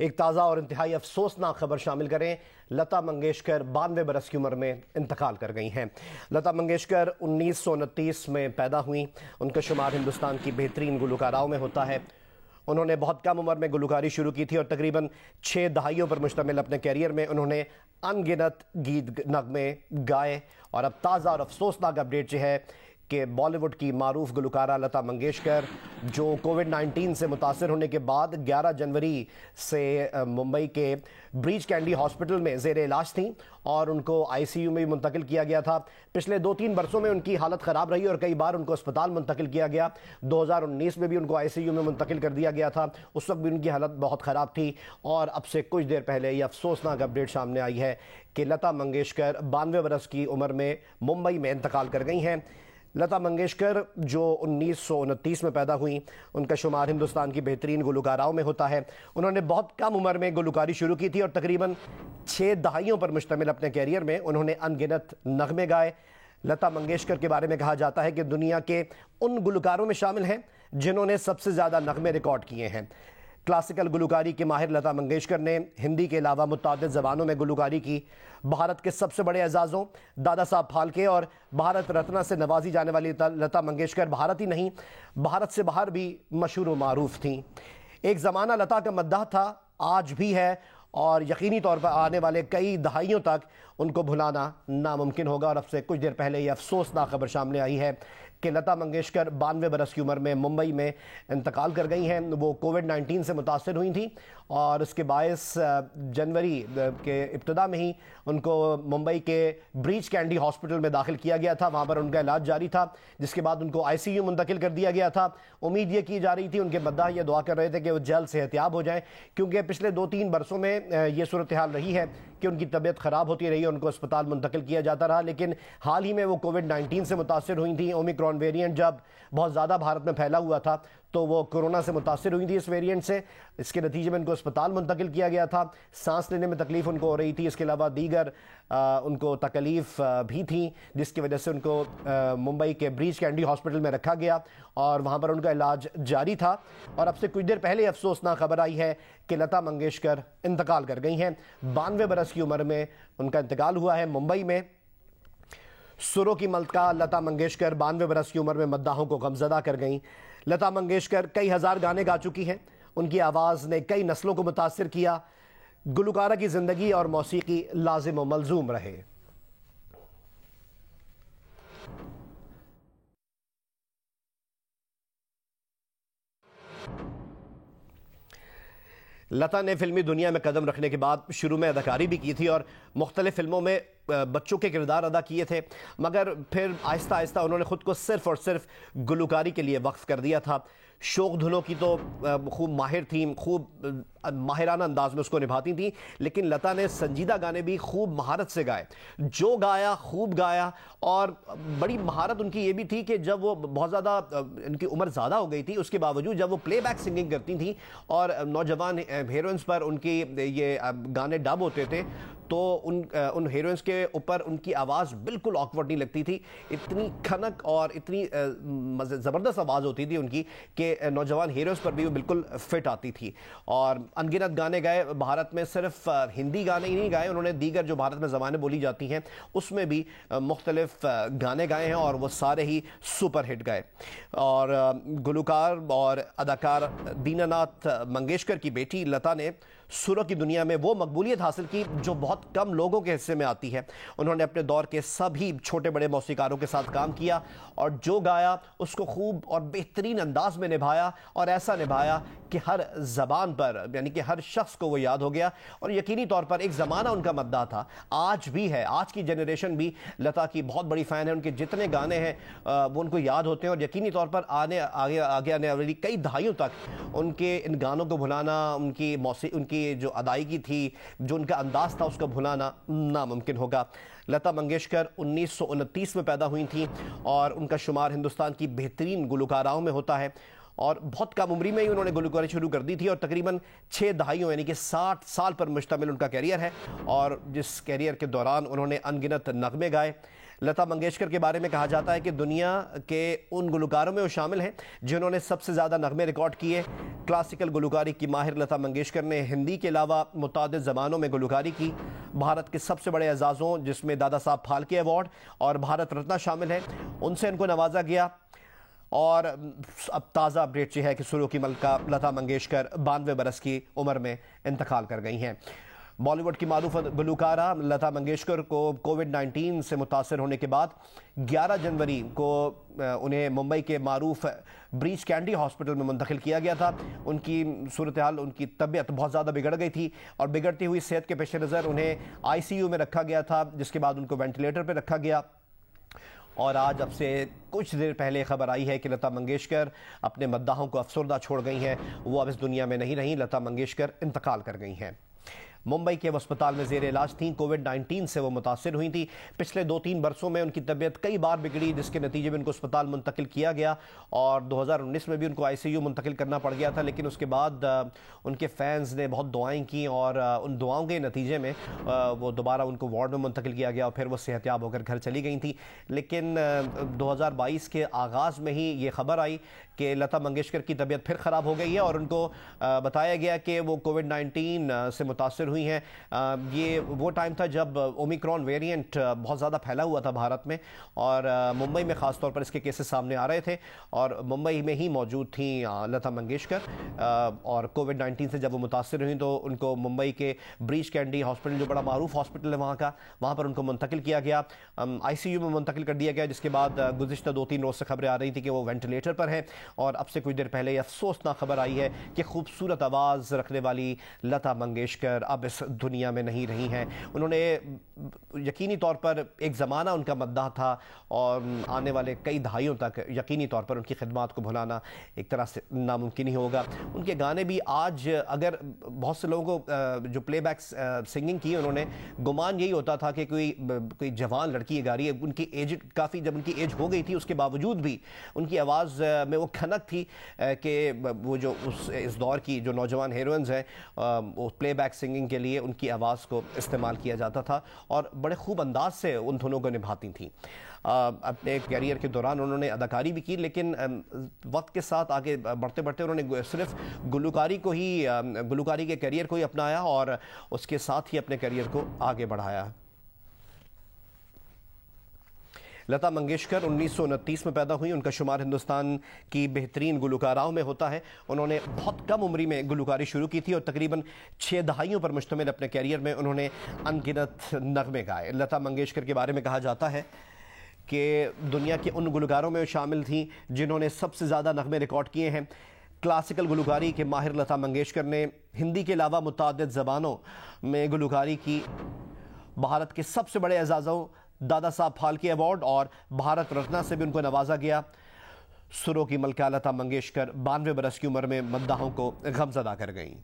ایک تازہ اور انتہائی افسوسناک خبر شامل کریں۔ لتا منگیشکر 92 برس کی عمر میں انتقال کر گئی ہیں۔ لتا منگیشکر 1929 میں پیدا ہوئیں۔ ان کا شمار ہندوستان کی بہترین گلوکاراؤں میں ہوتا ہے۔ انہوں نے بہت کم عمر میں گلوکاری شروع کی تھی اور تقریباً 6 دہائیوں پر مشتمل اپنے کیریئر میں انہوں نے ان گنت گیت نغمے گائے۔ اور اب تازہ اور افسوسناک اپڈیٹ یہ ہے کہ بالی ووڈ کی معروف گلوکارہ لتا منگیشکر جو کووڈ-19 سے متاثر ہونے کے بعد 11 جنوری سے ممبئی کے بریچ کینڈی ہاسپٹل میں زیر علاج تھیں اور ان کو آئی سی یو میں منتقل کیا گیا تھا۔ پچھلے 2-3 برسوں میں ان کی حالت خراب رہی اور کئی بار ان کو اسپتال منتقل کیا گیا۔ 2019 میں بھی ان کو آئی سی یو میں منتقل کر دیا گیا تھا، اس وقت بھی ان کی حالت بہت خراب تھی۔ اور اب سے کچھ دیر پہلے یہ افسوسناک اپڈیٹ سامنے آئی ہے کہ لتا منگیشکر 92 برس کی عمر میں ممبئی میں انتقال کر گئی ہیں۔ لتا منگیشکر جو 1929 میں پیدا ہوئیں، ان کا شمار ہندوستان کی بہترین گلوکاراؤں میں ہوتا ہے۔ انہوں نے بہت کم عمر میں گلوکاری شروع کی تھی اور تقریباً 6 دہائیوں پر مشتمل اپنے کیریئر میں انہوں نے ان گنت نغمے گائے۔ لتا منگیشکر کے بارے میں کہا جاتا ہے کہ دنیا کے ان گلوکاروں میں شامل ہیں جنہوں نے سب سے زیادہ نغمے ریکارڈ کیے ہیں۔ کلاسیکل گلوکاری کے ماہر لتا منگیشکر نے ہندی کے علاوہ متعدد زبانوں میں گلوکاری کی۔ بھارت کے سب سے بڑے اعزازوں دادا صاحب پھالکے اور بھارت رتنا سے نوازی جانے والی لتا منگیشکر بھارت ہی نہیں، بھارت سے باہر بھی مشہور و معروف تھیں۔ ایک زمانہ لتا کا مداح تھا، آج بھی ہے، اور یقینی طور پر آنے والے کئی دہائیوں تک ان کو بھلانا ناممکن ہوگا۔ اور اب سے کچھ دیر پہلے یہ افسوسناک خبر سامنے آئی ہے کہ لتا منگیشکر 92 برس کی عمر میں ممبئی میں انتقال کر گئی ہیں۔ وہ کووڈ-19 سے متاثر ہوئی تھیں اور اس کے باعث جنوری کے ابتدا میں ہی ان کو ممبئی کے بریچ کینڈی ہاسپٹل میں داخل کیا گیا تھا۔ وہاں پر ان کا علاج جاری تھا، جس کے بعد ان کو آئی سی یو منتقل کر دیا گیا تھا۔ امید یہ کی جا رہی تھی، ان کے مداح یہ دعا کر رہے تھے کہ وہ جلد صحتیاب ہو جائیں، کیونکہ پچھلے 2-3 برسوں میں یہ صورتحال رہی ہے کہ ان کی طبیعت خراب ہوتی رہی اور ان کو اسپتال منتقل کیا جاتا رہا۔ لیکن حال ہی میں وہ کووڈ-19 سے متاثر ہوئی تھیں۔ اومیکرون ویریئنٹ جب بہت زیادہ بھارت میں پھیلا ہوا تھا تو وہ کورونا سے متاثر ہوئی تھی اس ویریئنٹ سے۔ اس کے نتیجے میں ان کو اسپتال منتقل کیا گیا تھا۔ سانس لینے میں تکلیف ان کو ہو رہی تھی، اس کے علاوہ دیگر ان کو تکلیف بھی تھیں، جس کی وجہ سے ان کو ممبئی کے بریچ کینڈی ہاسپٹل میں رکھا گیا اور وہاں پر ان کا علاج جاری تھا۔ اور اب سے کچھ دیر پہلے افسوسناک خبر آئی ہے کہ لتا منگیشکر انتقال کر گئی ہیں۔ 92 برس کی عمر میں ان کا انتقال ہوا ہے ممبئی میں۔ سروں کی ملکہ لتا منگیشکر 92 برس کی عمر میں مداحوں کو غمزدہ کر گئیں۔ لتا منگیشکر کئی ہزار گانے گا چکی ہیں، ان کی آواز نے کئی نسلوں کو متاثر کیا۔ گلوکارہ کی زندگی اور موسیقی لازم و ملزوم رہے۔ لتا نے فلمی دنیا میں قدم رکھنے کے بعد شروع میں اداکاری بھی کی تھی اور مختلف فلموں میں بچوں کے کردار ادا کیے تھے، مگر پھر آہستہ آہستہ انہوں نے خود کو صرف اور صرف گلوکاری کے لیے وقف کر دیا تھا۔ شوق دھنوں کی تو خوب ماہر تھیں، خوب ماہرانہ انداز میں اس کو نبھاتی تھیں، لیکن لتا نے سنجیدہ گانے بھی خوب مہارت سے گائے، جو گایا خوب گایا۔ اور بڑی مہارت ان کی یہ بھی تھی کہ جب وہ بہت زیادہ ان کی عمر زیادہ ہو گئی تھی، اس کے باوجود جب وہ پلے بیک سنگنگ کرتی تھیں اور نوجوان ہیروئنس پر ان کی یہ گانے ڈب ہوتے تھے تو ان ہیروئنس کے اوپر ان کی آواز بالکل آکورڈ نہیں لگتی تھی۔ اتنی کھنک اور اتنی زبردست آواز ہوتی تھی ان کی کہ نوجوان ہیروئنس پر بھی وہ بالکل فٹ آتی تھی۔ اور ان گنت گانے گائے، بھارت میں صرف ہندی گانے ہی نہیں گائے، انہوں نے دیگر جو بھارت میں زبانیں بولی جاتی ہیں اس میں بھی مختلف گانے گائے ہیں اور وہ سارے ہی سپر ہٹ گئے۔ اور گلوکار اور اداکار دینا ناتھ منگیشکر کی بیٹی لتا نے سروں کی دنیا میں وہ مقبولیت حاصل کی جو بہت کم لوگوں کے حصے میں آتی ہے۔ انہوں نے اپنے دور کے سبھی چھوٹے بڑے موسیقاروں کے ساتھ کام کیا اور جو گایا اس کو خوب اور بہترین انداز میں نبھایا، اور ایسا نبھایا کہ ہر زبان پر یعنی کہ ہر شخص کو وہ یاد ہو گیا۔ اور یقینی طور پر ایک زمانہ ان کا مداح تھا، آج بھی ہے، آج کی جنریشن بھی لتا کی بہت بڑی فین ہے، ان کے جتنے گانے ہیں وہ ان کو یاد ہوتے ہیں، اور یقینی طور پر آگے آنے والی کئی دہائیوں تک ان کے ان گانوں کو بھلانا، ان کی جو ادائیگی تھی، جو ان کا انداز تھا، اس کو بھلانا ناممکن ہوگا۔ لتا منگیشکر 1929 میں پیدا ہوئی تھیں اور ان کا شمار ہندوستان کی بہترین گلوکاراؤں میں ہوتا ہے، اور بہت کم عمری میں ہی انہوں نے گلوکاری شروع کر دی تھی اور تقریباً 6 دہائیوں یعنی کہ 60 سال پر مشتمل ان کا کیریئر ہے، اور جس کیریئر کے دوران انہوں نے ان گنت نغمے گائے۔ لتا منگیشکر کے بارے میں کہا جاتا ہے کہ دنیا کے ان گلوکاروں میں وہ شامل ہیں جنہوں نے سب سے زیادہ نغمے ریکارڈ کیے۔ کلاسیکل گلوکاری کی ماہر لتا منگیشکر نے ہندی کے علاوہ متعدد زبانوں میں گلوکاری کی۔ بھارت کے سب سے بڑے اعزازوں جس میں دادا صاحب پھالکے ایوارڈ اور بھارت رتنا شامل ہیں، ان سے ان کو نوازا گیا۔ اور اب تازہ اپڈیٹ یہ ہے کہ سروں کی ملکہ لتا منگیشکر 92 برس کی عمر میں انتقال کر گئی ہیں۔ بالی ووڈ کی معروف گلوکارہ لتا منگیشکر کو کووڈ-19 سے متاثر ہونے کے بعد 11 جنوری کو انہیں ممبئی کے معروف بریچ کینڈی ہاسپٹل میں منتقل کیا گیا تھا۔ ان کی صورتحال، ان کی طبیعت بہت زیادہ بگڑ گئی تھی اور بگڑتی ہوئی صحت کے پیش نظر انہیں ICU میں رکھا گیا تھا، جس کے بعد ان کو وینٹیلیٹر پہ رکھا گیا۔ اور آج اب سے کچھ دیر پہلے خبر آئی ہے کہ لتا منگیشکر اپنے مداحوں کو افسردہ چھوڑ گئی ہیں، وہ اب اس دنیا میں نہیں رہیں۔ لتا منگیشکر انتقال کر گئی ہیں۔ ممبئی کے اسپتال میں زیر علاج تھیں، کووڈ-19 سے وہ متاثر ہوئی تھیں۔ پچھلے 2-3 برسوں میں ان کی طبیعت کئی بار بگڑی، جس کے نتیجے میں ان کو اسپتال منتقل کیا گیا اور 2019 میں بھی ان کو ICU منتقل کرنا پڑ گیا تھا، لیکن اس کے بعد ان کے فینز نے بہت دعائیں کی اور ان دعاؤں کے نتیجے میں وہ دوبارہ ان کو وارڈ میں منتقل کیا گیا اور پھر وہ صحت یاب ہو کر گھر چلی گئی تھیں۔ لیکن 2022 کے آغاز میں ہی یہ خبر آئی کہ لتا منگیشکر کی طبیعت پھر خراب ہو گئی ہے اور ان کو بتایا گیا کہ وہ کووڈ-19 سے متاثر ہوئی ہیں۔ یہ وہ ٹائم تھا جب اومیکرون ویریئنٹ بہت زیادہ پھیلا ہوا تھا بھارت میں اور ممبئی میں خاص طور پر اس کے کیسز سامنے آ رہے تھے اور ممبئی میں ہی موجود تھیں لتا منگیشکر۔ اور کووڈ-19 سے جب وہ متاثر ہوئیں تو ان کو ممبئی کے بریچ کینڈی ہاسپٹل، جو بڑا معروف ہاسپٹل ہے وہاں پر ان کو منتقل کیا گیا، ICU میں منتقل کر دیا گیا، جس کے بعد گزشتہ 2-3 روز سے خبریں آ رہی تھی کہ وہ وینٹیلیٹر پر ہیں۔ اور اب سے کچھ دیر پہلے یہ افسوسناک خبر آئی ہے کہ خوبصورت آواز رکھنے والی لتا منگیشکر اب اس دنیا میں نہیں رہی ہیں۔ انہوں نے یقینی طور پر ایک زمانہ ان کا مداح تھا اور آنے والے کئی دہائیوں تک یقینی طور پر ان کی خدمات کو بھلانا ایک طرح سے ناممکن ہی ہوگا۔ ان کے گانے بھی آج اگر بہت سے لوگوں کو جو پلے بیک سنگنگ کی انہوں نے، گمان یہی ہوتا تھا کہ کوئی جوان لڑکی یہ گا رہی ہے۔ ان کی ایج کافی، جب ان کی ایج ہو گئی تھی اس کے باوجود بھی ان کی آواز میں وہ کھنک تھی کہ وہ جو اس دور کی جو نوجوان ہیروئنز ہیں وہ پلے بیک سنگنگ کے لیے ان کی آواز کو استعمال کیا جاتا تھا اور بڑے خوب انداز سے ان دھنوں کو نبھاتی تھیں۔ اپنے کیریئر کے دوران انہوں نے اداکاری بھی کی، لیکن وقت کے ساتھ آگے بڑھتے بڑھتے انہوں نے صرف گلوکاری کے کیریئر کو ہی اپنایا اور اس کے ساتھ ہی اپنے کیریئر کو آگے بڑھایا۔ لتا منگیشکر 1929 میں پیدا ہوئی۔ ان کا شمار ہندوستان کی بہترین گلوکاراؤں میں ہوتا ہے۔ انہوں نے بہت کم عمری میں گلوکاری شروع کی تھی اور تقریباً 6 دہائیوں پر مشتمل اپنے کیریئر میں انہوں نے ان گنت نغمے گائے۔ لتا منگیشکر کے بارے میں کہا جاتا ہے کہ دنیا کے ان گلوکاروں میں شامل تھیں جنہوں نے سب سے زیادہ نغمے ریکارڈ کیے ہیں۔ کلاسیکل گلوکاری کے ماہر لتا منگیشکر نے ہندی کے علاوہ متعدد زبانوں میں گلوکاری کی۔ بھارت کے سب سے بڑے اعزازوں دادا صاحب پھالکے ایوارڈ اور بھارت رتنا سے بھی ان کو نوازا گیا۔ سروں کی ملکہ لتا منگیشکر 92 برس کی عمر میں مداحوں کو غمزدہ کر گئیں۔